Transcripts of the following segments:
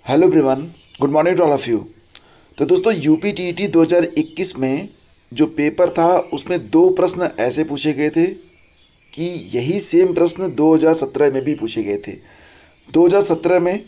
Hello everyone, good morning to all of you. तो दोस्तों, UP TET 2021 में जो पेपर था उसमें दो प्रश्न ऐसे पूछे गए थे कि यही सेम प्रश्न 2017 में भी पूछे गए थे। 2017 में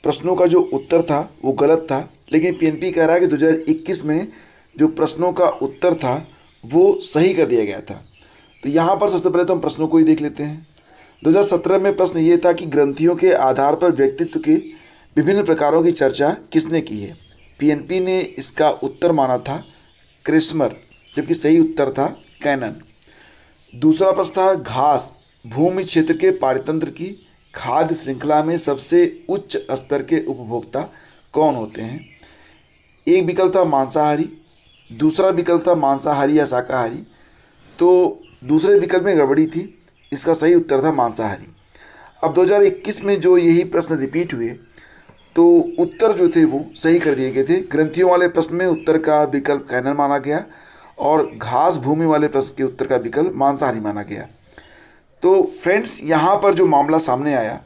प्रश्नों का जो उत्तर था वो गलत था, लेकिन पीएनपी कह रहा है कि 2021 में जो प्रश्नों का उत्तर था वो सही कर दिया गया था। तो यहाँ पर सबसे पहले तो हम प्रश्नों को ही देख लेते हैं। 2017 में प्रश्न ये था कि ग्रंथियों के आधार पर व्यक्तित्व के विभिन्न प्रकारों की चर्चा किसने की है। पीएनपी ने इसका उत्तर माना था क्रिस्मर, जबकि सही उत्तर था कैनन। दूसरा प्रश्न था घास भूमि क्षेत्र के पारितंत्र की खाद्य श्रृंखला में सबसे उच्च स्तर के उपभोक्ता कौन होते हैं। एक विकल्प था मांसाहारी, दूसरा विकल्प था मांसाहारी या शाकाहारी। तो दूसरे विकल्प में गड़बड़ी थी, इसका सही उत्तर था मांसाहारी। अब 2021 में जो यही प्रश्न रिपीट हुए तो उत्तर जो थे वो सही कर दिए गए थे। ग्रंथियों वाले प्रश्न में उत्तर का विकल्प कैनन माना गया और घास भूमि वाले प्रश्न के उत्तर का विकल्प मांसाहारी माना गया। तो फ्रेंड्स, यहाँ पर जो मामला सामने आया,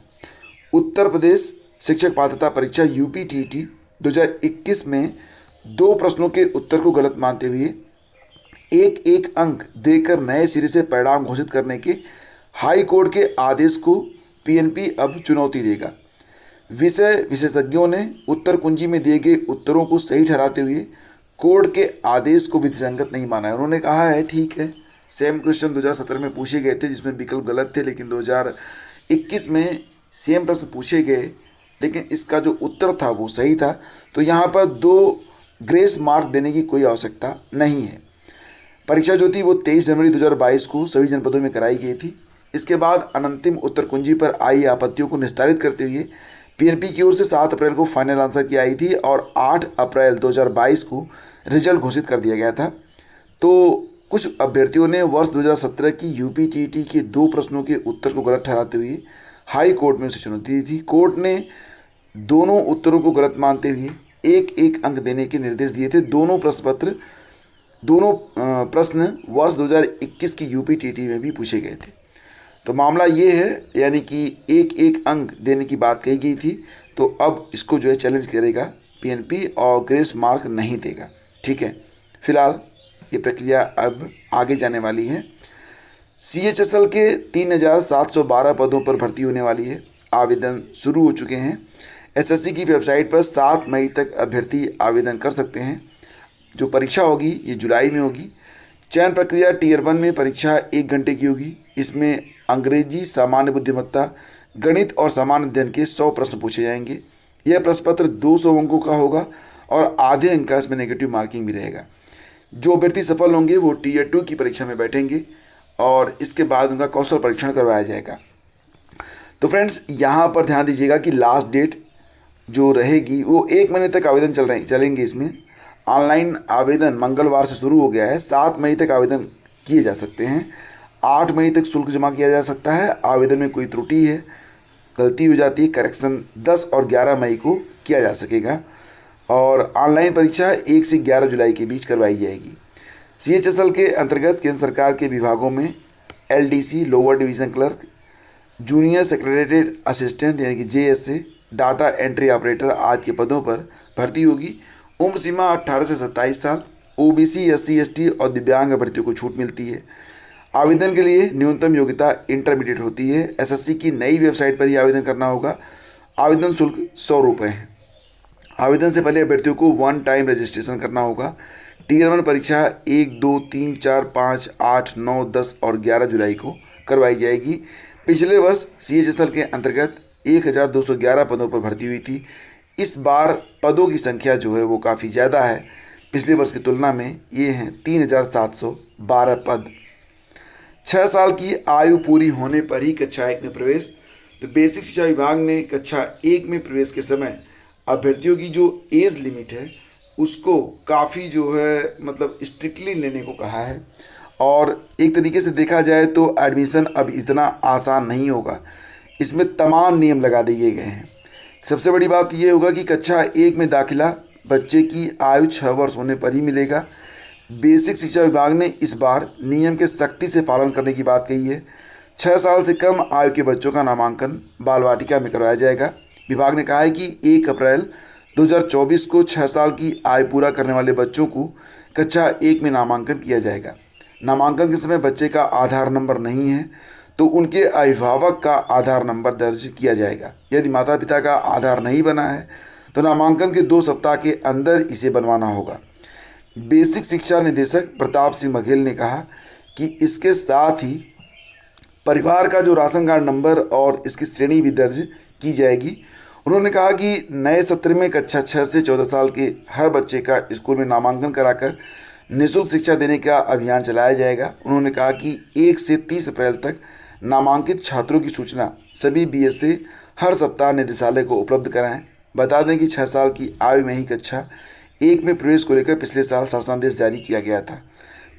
उत्तर प्रदेश शिक्षक पात्रता परीक्षा यूपी टीईटी 2021 में दो प्रश्नों के उत्तर को गलत मानते हुए एक एक अंक देकर नए सिरे से परिणाम घोषित करने के हाई कोर्ट के आदेश को पीएनपी अब चुनौती देगा। विषय विशेषज्ञों ने उत्तर कुंजी में दिए गए उत्तरों को सही ठहराते हुए कोर्ट के आदेश को विधिसंगत नहीं माना है। उन्होंने कहा है ठीक है, सेम क्वेश्चन 2017 में पूछे गए थे जिसमें विकल्प गलत थे, लेकिन 2021 में सेम प्रश्न पूछे गए लेकिन इसका जो उत्तर था वो सही था। तो यहाँ पर दो ग्रेस मार्क देने की कोई आवश्यकता नहीं है। परीक्षा जो थी वो 23 जनवरी 2022 को सभी जनपदों में कराई गई थी। इसके बाद अनंतिम उत्तर कुंजी पर आई आपत्तियों को निस्तारित करते हुए पीएनपी की ओर से 7 अप्रैल को फाइनल आंसर की आई थी और 8 अप्रैल 2022 को रिजल्ट घोषित कर दिया गया था। तो कुछ अभ्यर्थियों ने वर्ष 2017 की यूपी टीईटी के दो प्रश्नों के उत्तर को गलत ठहराते हुए हाई कोर्ट में उसे चुनौती दी थी। कोर्ट ने दोनों उत्तरों को गलत मानते हुए एक एक अंक देने के निर्देश दिए थे। दोनों प्रश्न वर्ष 2021 की यूपी टीईटी में भी पूछे गए थे। तो मामला ये है, यानी कि एक एक अंक देने की बात कही गई थी। तो अब इसको जो है चैलेंज करेगा पीएनपी और ग्रेस मार्क नहीं देगा। ठीक है, फिलहाल ये प्रक्रिया अब आगे जाने वाली है। सीएचएसएल के 3712 पदों पर भर्ती होने वाली है। आवेदन शुरू हो चुके हैं। एसएससी की वेबसाइट पर 7 मई तक अभ्यर्थी आवेदन कर सकते हैं। जो परीक्षा होगी ये जुलाई में होगी। चयन प्रक्रिया टीयर 1 में परीक्षा 1 घंटे की होगी। इसमें अंग्रेजी, सामान्य बुद्धिमत्ता, गणित और सामान्य अध्ययन के 100 प्रश्न पूछे जाएंगे। यह प्रश्न पत्र 200 अंकों का होगा और आधे अंक का इसमें नेगेटिव मार्किंग भी रहेगा। जो अभ्यर्थी सफल होंगे वो टीयर 2 की परीक्षा में बैठेंगे और इसके बाद उनका कौशल परीक्षण करवाया जाएगा। तो फ्रेंड्स, यहाँ पर ध्यान दीजिएगा कि लास्ट डेट जो रहेगी वो 1 महीने तक आवेदन चलेंगे। इसमें ऑनलाइन आवेदन मंगलवार से शुरू हो गया है। 7 मई तक आवेदन किए जा सकते हैं। 8 मई तक शुल्क जमा किया जा सकता है। आवेदन में कोई त्रुटि है, गलती हो जाती है, करेक्शन 10 और 11 मई को किया जा सकेगा। और ऑनलाइन परीक्षा 1 से 11 जुलाई के बीच करवाई जाएगी। सीएचएसएल के अंतर्गत केंद्र सरकार के विभागों में LDC, lower division clerk, junior secretariat assistant यानी कि जेएसए, डाटा एंट्री ऑपरेटर आदि के पदों पर भर्ती होगी। उम्र सीमा 18 से 27 साल। ओबीसी, एससी, एसटी और दिव्यांग अभ्यर्थियों को छूट मिलती है। आवेदन के लिए न्यूनतम योग्यता इंटरमीडिएट होती है। एसएससी की नई वेबसाइट पर ही आवेदन करना होगा। आवेदन शुल्क 100 रुपये है। आवेदन से पहले अभ्यर्थियों को 1 टाइम रजिस्ट्रेशन करना होगा। टीयर 1 परीक्षा 1, 2, 3, 4, 5, 8, 9, 10 और 11 जुलाई को करवाई जाएगी। पिछले वर्ष सीएचएसएल के अंतर्गत 1211 पदों पर भर्ती हुई थी। इस बार पदों की संख्या जो है वो काफ़ी ज़्यादा है पिछले वर्ष की तुलना में। ये हैं 3712 पद। 6 साल की आयु पूरी होने पर ही कक्षा 1 में प्रवेश। तो बेसिक शिक्षा विभाग ने कक्षा 1 में प्रवेश के समय अभ्यर्थियों की जो एज लिमिट है उसको काफ़ी जो है मतलब स्ट्रिक्टली लेने को कहा है। और एक तरीके से देखा जाए तो एडमिशन अब इतना आसान नहीं होगा। इसमें तमाम नियम लगा दिए गए हैं। सबसे बड़ी बात यह होगा कि कक्षा 1 में दाखिला बच्चे की आयु 6 वर्ष होने पर ही मिलेगा। बेसिक शिक्षा विभाग ने इस बार नियम के सख्ती से पालन करने की बात कही है। 6 साल से कम आयु के बच्चों का नामांकन बाल वाटिका में करवाया जाएगा। विभाग ने कहा है कि 1 अप्रैल 2024 को 6 साल की आयु पूरा करने वाले बच्चों को कक्षा 1 में नामांकन किया जाएगा। नामांकन के समय बच्चे का आधार नंबर नहीं है तो उनके अभिभावक का आधार नंबर दर्ज किया जाएगा। यदि माता पिता का आधार नहीं बना है तो नामांकन के 2 सप्ताह के अंदर इसे बनवाना होगा। बेसिक शिक्षा निदेशक प्रताप सिंह बघेल ने कहा कि इसके साथ ही परिवार का जो राशन कार्ड नंबर और इसकी श्रेणी भी दर्ज की जाएगी। उन्होंने कहा कि नए सत्र में कक्षा 6 से 14 साल के हर बच्चे का स्कूल में नामांकन कराकर निःशुल्क शिक्षा देने का अभियान चलाया जाएगा। उन्होंने कहा कि 1 से 30 अप्रैल तक नामांकित छात्रों की सूचना सभी बीएसए हर सप्ताह निदेशालय को उपलब्ध कराएं। बता दें कि 6 साल की आयु में ही कक्षा 1 में प्रवेश को लेकर पिछले साल शासनादेश जारी किया गया था।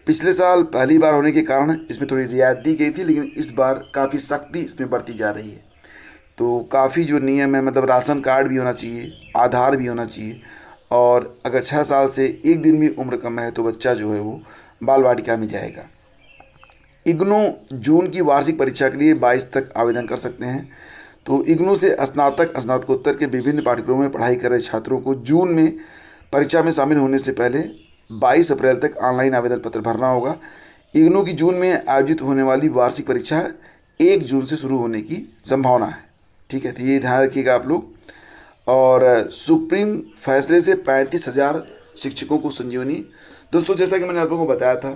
पिछले साल पहली बार होने के कारण इसमें थोड़ी रियायत दी गई थी, लेकिन इस बार काफ़ी सख्ती इसमें बढ़ती जा रही है। तो काफ़ी जो नियम है, मतलब राशन कार्ड भी होना चाहिए, आधार भी होना चाहिए, और अगर 6 साल से 1 दिन भी उम्र कम है तो बच्चा जो है वो बाल वाटिका में जाएगा। इग्नू जून की वार्षिक परीक्षा के लिए 22 तक आवेदन कर सकते हैं। तो इग्नू से स्नातक स्नातकोत्तर के विभिन्न पाठ्यक्रमों में पढ़ाई कर रहे छात्रों को जून में परीक्षा में शामिल होने से पहले 22 अप्रैल तक ऑनलाइन आवेदन पत्र भरना होगा। इग्नू की जून में आयोजित होने वाली वार्षिक परीक्षा 1 जून से शुरू होने की संभावना है। ठीक है, तो ये ध्यान रखिएगा आप लोग। और सुप्रीम फैसले से 35,000 शिक्षकों को संजीवनी। दोस्तों, जैसा कि मैंने आप लोगों को बताया था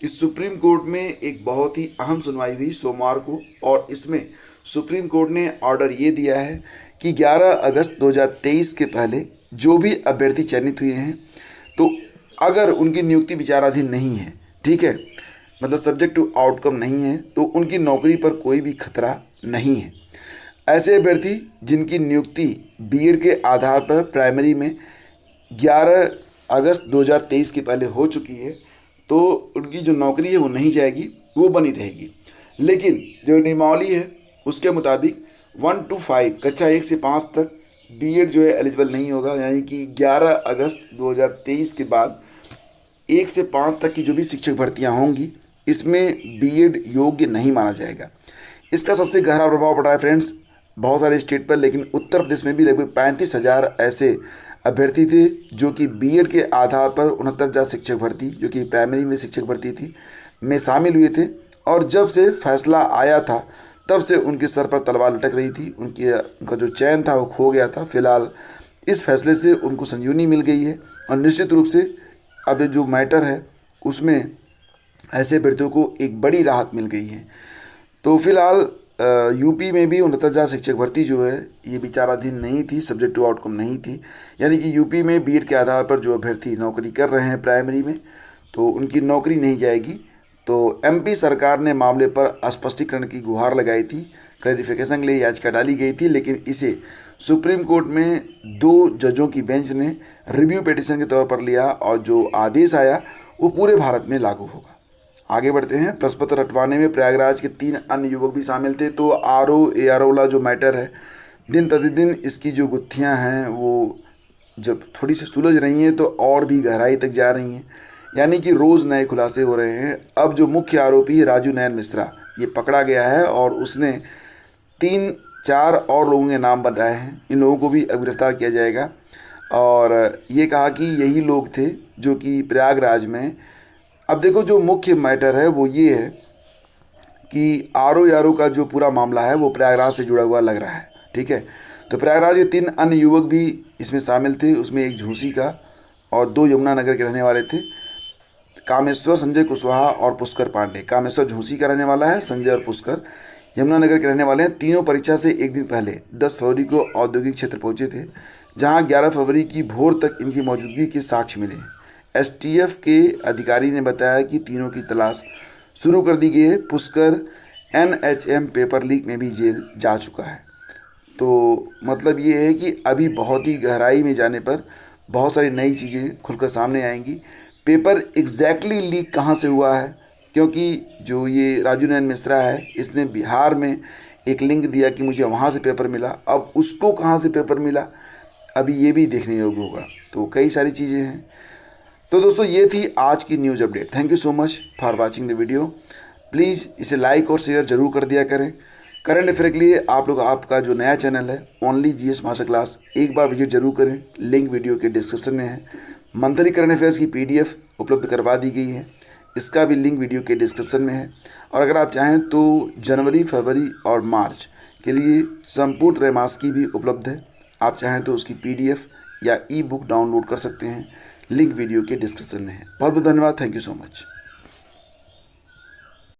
कि सुप्रीम कोर्ट में एक बहुत ही अहम सुनवाई हुई सोमवार को, और इसमें सुप्रीम कोर्ट ने ऑर्डर ये दिया है कि 11 अगस्त 2023 के पहले जो भी अभ्यर्थी चयनित हुए हैं, तो अगर उनकी नियुक्ति विचाराधीन नहीं है, ठीक है, मतलब सब्जेक्ट टू आउटकम नहीं है, तो उनकी नौकरी पर कोई भी खतरा नहीं है। ऐसे अभ्यर्थी जिनकी नियुक्ति बीएड के आधार पर प्राइमरी में 11 अगस्त 2023 के पहले हो चुकी है, तो उनकी जो नौकरी है वो नहीं जाएगी, वो बनी रहेगी। लेकिन जो नियमावली है उसके मुताबिक 1 to 5 कक्षा 1 से 5 तक बीएड जो है एलिजिबल नहीं होगा, यानी कि 11 अगस्त 2023 के बाद 1 से 5 तक की जो भी शिक्षक भर्तियां होंगी इसमें बीएड योग्य नहीं माना जाएगा। इसका सबसे गहरा प्रभाव पड़ा है फ्रेंड्स बहुत सारे स्टेट पर, लेकिन उत्तर प्रदेश में भी लगभग 35,000 ऐसे अभ्यर्थी थे जो कि बीएड के आधार पर 69,000 शिक्षक भर्ती जो कि प्राइमरी में शिक्षक भर्ती थी में शामिल हुए थे। और जब से फैसला आया था तब से उनके सर पर तलवार लटक रही थी, उनका जो चयन था वो खो गया था। फिलहाल इस फैसले से उनको संजीवनी मिल गई है, और निश्चित रूप से अब जो मैटर है उसमें ऐसे अभ्यर्थियों को एक बड़ी राहत मिल गई है। तो फिलहाल यूपी में भी 69,000 शिक्षक भर्ती जो है ये विचाराधीन नहीं थी, सब्जेक्ट टू आउटकम नहीं थी, यानी कि यूपी में बीएड के आधार पर जो अभ्यर्थी नौकरी कर रहे हैं प्राइमरी में, तो उनकी नौकरी नहीं जाएगी। तो एमपी सरकार ने मामले पर स्पष्टीकरण की गुहार लगाई थी, क्लैरिफिकेशन के लिए याचिका डाली गई थी, लेकिन इसे सुप्रीम कोर्ट में 2 जजों की बेंच ने रिव्यू पिटीशन के तौर पर लिया, और जो आदेश आया वो पूरे भारत में लागू होगा। आगे बढ़ते हैं। प्रश्न पत्र रटवाने में प्रयागराज के 3 अन्य युवक भी शामिल थे। तो आरओ वाला जो मैटर है, दिन प्रतिदिन इसकी जो गुत्थियां हैं वो जब थोड़ी सी सुलझ रही हैं तो और भी गहराई तक जा रही हैं, यानी कि रोज़ नए खुलासे हो रहे हैं। अब जो मुख्य आरोपी है राजू नयन मिश्रा, ये पकड़ा गया है और उसने 3-4 और लोगों के नाम बताए हैं। इन लोगों को भी अब गिरफ्तार किया जाएगा, और ये कहा कि यही लोग थे जो कि प्रयागराज में। अब देखो, जो मुख्य मैटर है वो ये है कि आरओ का जो पूरा मामला है वो प्रयागराज से जुड़ा हुआ लग रहा है। ठीक है, तो प्रयागराज के 3 अन्य युवक भी इसमें शामिल थे। उसमें एक झूसी का और 2 यमुनानगर के रहने वाले थे, कामेश्वर, संजय कुशवाहा और पुष्कर पांडे। कामेश्वर झूसी का रहने वाला है, संजय और पुष्कर यमुनानगर के रहने वाले हैं। तीनों परीक्षा से एक दिन पहले 10 फरवरी को औद्योगिक क्षेत्र पहुंचे थे, जहां 11 फरवरी की भोर तक इनकी मौजूदगी के साक्ष्य मिले। एसटीएफ के अधिकारी ने बताया कि तीनों की तलाश शुरू कर दी गई है। पुष्कर एनएचएम पेपर लीक में भी जेल जा चुका है। तो मतलब ये है कि अभी बहुत ही गहराई में जाने पर बहुत सारी नई चीज़ें खुलकर सामने आएंगी। पेपर एग्जैक्टली लीक कहाँ से हुआ है, क्योंकि जो ये राजू नयन मिश्रा है इसने बिहार में एक लिंक दिया कि मुझे वहाँ से पेपर मिला, अब उसको कहाँ से पेपर मिला अभी ये भी देखने योग्य होगा। तो कई सारी चीज़ें हैं। तो दोस्तों, ये थी आज की news update. Thank you so much for watching the video. Please इसे लाइक और शेयर ज़रूर कर दिया करें। करंट अफेयर के लिए आप लोग आपका जो नया चैनल है ओनली जीएस मास्टर क्लास एक बार विजिट जरूर करें, लिंक वीडियो के डिस्क्रिप्शन में है। मंथली करंट अफेयर्स की पीडीएफ उपलब्ध करवा दी गई है, इसका भी लिंक वीडियो के डिस्क्रिप्शन में है। और अगर आप चाहें तो जनवरी, फरवरी और मार्च के लिए संपूर्ण त्रैमासिक की भी उपलब्ध है, आप चाहें तो उसकी पीडीएफ या ई बुक डाउनलोड कर सकते हैं, लिंक वीडियो के डिस्क्रिप्शन में है। बहुत बहुत धन्यवाद, थैंक यू सो मच।